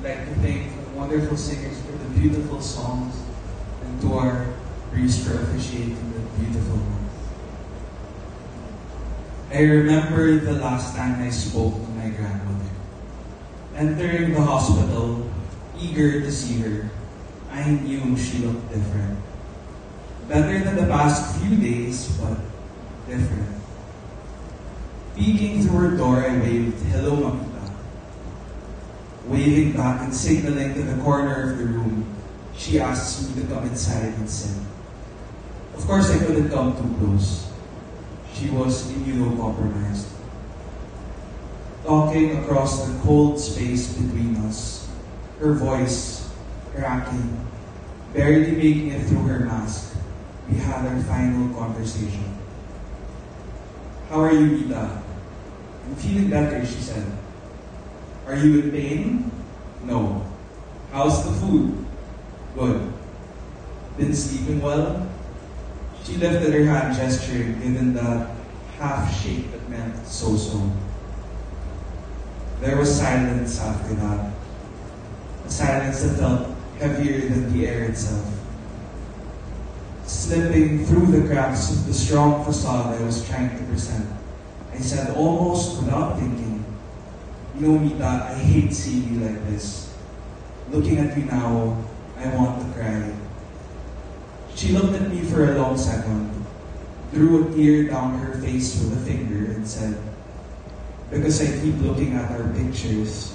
like to thank the wonderful singers for the beautiful songs and to our priest for officiating the beautiful ones. I remember the last time I spoke to my grandmother. Entering the hospital, eager to see her, I knew she looked different. Better than the past few days, but different. Peeking through her door, I waved, "Hello, Mamita." Waving back and signaling to the corner of the room, she asked me to come inside and sit. Of course, I couldn't come too close. She was immunocompromised. Talking across the cold space between us, her voice cracking, barely making it through her mask, we had our final conversation. "How are you, Mita?" "I'm feeling better," she said. "Are you in pain?" "No." "How's the food?" "Good." "Been sleeping well?" She lifted her hand, gesturing, given that half shake that meant so-so. There was silence after that. A silence that felt heavier than the air itself. Slipping through the cracks of the strong facade I was trying to present, I said almost without thinking, "You know, Mita, I hate seeing you like this. Looking at you now, I want to cry." She looked at me for a long second, drew a tear down her face with a finger, and said, "Because I keep looking at our pictures,"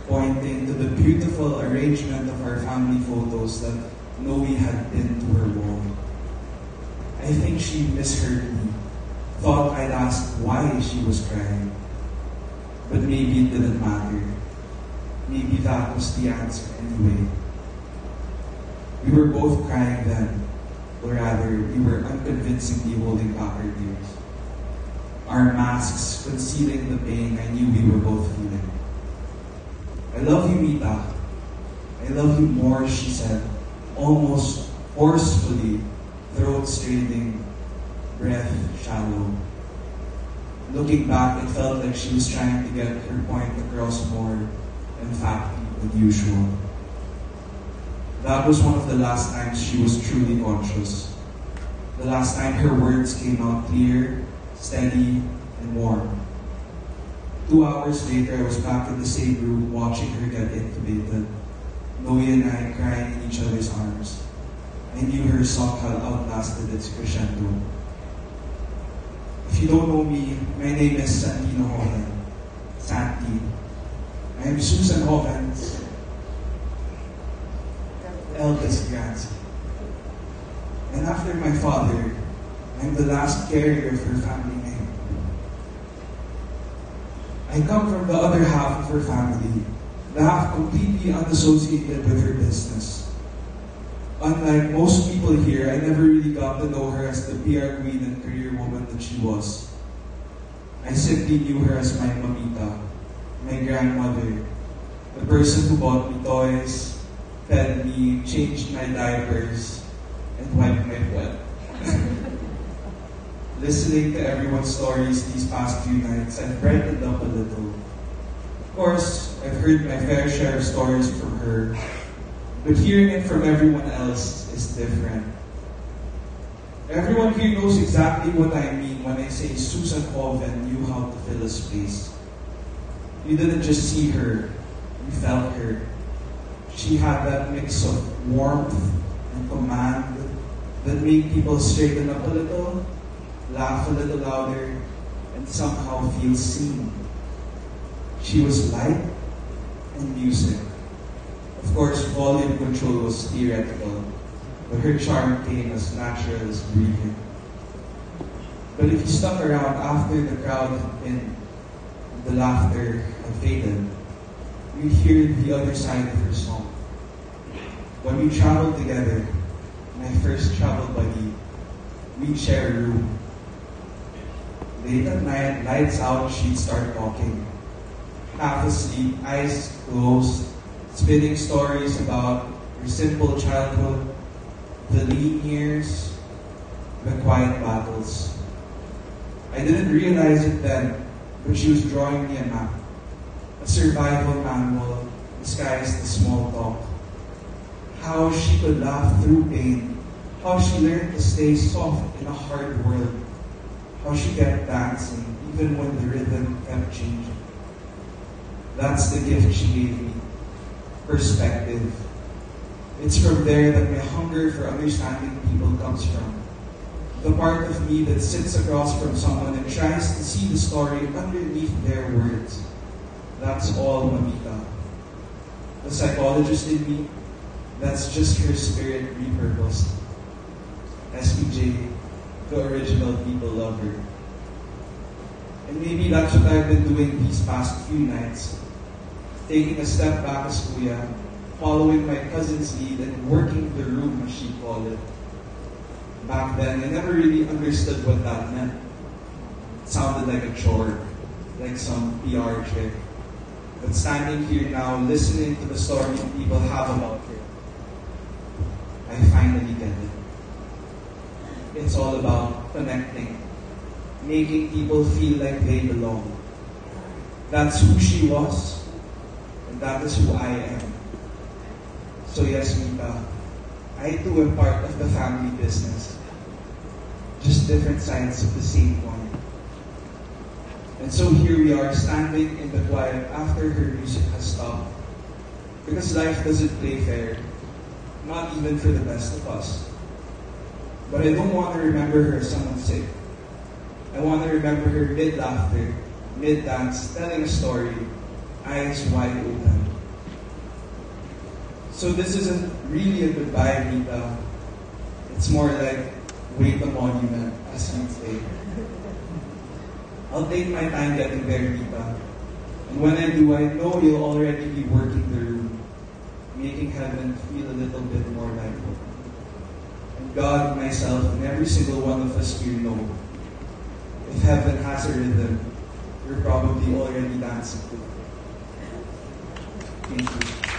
pointing to the beautiful arrangement of our family photos that Noe had pinned to her wall. I think she misheard me, thought I'd asked why she was crying. But maybe it didn't matter. Maybe that was the answer anyway. We were both crying then, or rather, we were unconvincingly holding back our tears. Our masks concealing the pain I knew we were both feeling. "I love you, Mita. I love you more," she said, almost forcefully, throat straining, breath shallow. Looking back, it felt like she was trying to get her point across more emphatically than usual. That was one of the last times she was truly conscious. The last time her words came out clear, steady, and warm. 2 hours later, I was back in the same room watching her get intubated. Noe and I crying in each other's arms. I knew her shock had outlasted its crescendo. If you don't know me, my name is Santino Hoven. Santi. I am Susan Hoven's eldest grandson. And after my father, I'm the last carrier of her family name. I come from the other half of her family, the half completely unassociated with her business. Unlike most people here, I never really got to know her as the PR queen and career woman that she was. I simply knew her as my mamita, my grandmother, the person who bought me toys, fed me, changed my diapers, and wiped my butt. Listening to everyone's stories these past few nights, I've brightened up a little. Of course, I've heard my fair share of stories from her, but hearing it from everyone else is different. Everyone here knows exactly what I mean when I say Susan Hoven knew how to fill a space. You didn't just see her, you felt her. She had that mix of warmth and command that made people straighten up a little, laugh a little louder, and somehow feel seen. She was light and music. Of course, volume control was theoretical, but her charm came as natural as breathing. But if you stuck around after the crowd had been, the laughter had faded, you'd hear the other side of her song. When we traveled together, my first travel buddy, we'd share a room. Late at night, lights out, she'd start talking. Half asleep, eyes closed, spinning stories about her simple childhood, the lean years, the quiet battles. I didn't realize it then, but she was drawing me a map, a survival manual disguise the small talk. How she could laugh through pain. How she learned to stay soft in a hard world. How she kept dancing even when the rhythm kept changing. That's the gift she gave me. Perspective. It's from there that my hunger for understanding people comes from. The part of me that sits across from someone and tries to see the story underneath their words. That's all Mamita. The psychologist in me, that's just her spirit repurposed. SPJ, the original people lover. And maybe that's what I've been doing these past few nights. Taking a step back as Kuya, following my cousin's lead and working the room, as she called it. Back then, I never really understood what that meant. It sounded like a chore, like some PR trick. But standing here now, listening to the story people have about her, I finally get it. It's all about connecting, making people feel like they belong. That's who she was, and that is who I am. So yes, Mita, I too am part of the family business. Just different sides of the same coin. And so here we are standing in the quiet after her music has stopped. Because life doesn't play fair, not even for the best of us. But I don't want to remember her as someone sick. I want to remember her mid-laughter, mid-dance, telling a story, eyes wide open. So this isn't really a goodbye, Mita. It's more like wait a monument, as you say. I'll take my time getting there, Mita. And when I do, I know you'll already be working the room, making heaven feel a little bit more like home. And God, myself, and every single one of us here know, if heaven has a rhythm, you're probably already dancing to it. Thank you.